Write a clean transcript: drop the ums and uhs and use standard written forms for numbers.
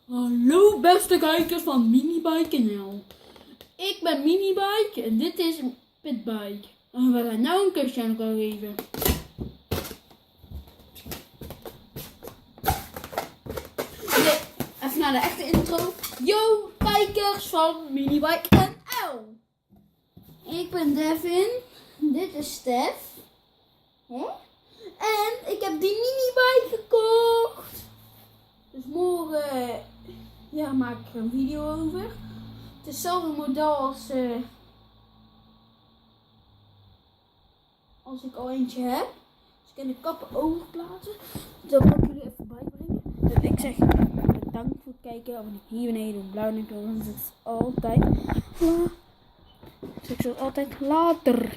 Hallo beste kijkers van Minibike NL. Ik ben Minibike en dit is Pitbike. En we gaan nou een kusje aan elkaar geven. Nee, even naar de echte intro. Yo kijkers van Minibike NL. Ik ben Devin. Dit is Stef. En ik heb die minibike gekocht. Dus morgen maak ik er een video over. Het is hetzelfde model als ik al eentje heb. Dus ik kan de kappen overplaatsen. Dat wil ik jullie even bijbrengen. Dus ik zeg bedankt voor het kijken. Abonneer hier beneden op blauw en want het is altijd. Ik zeg zoals altijd later.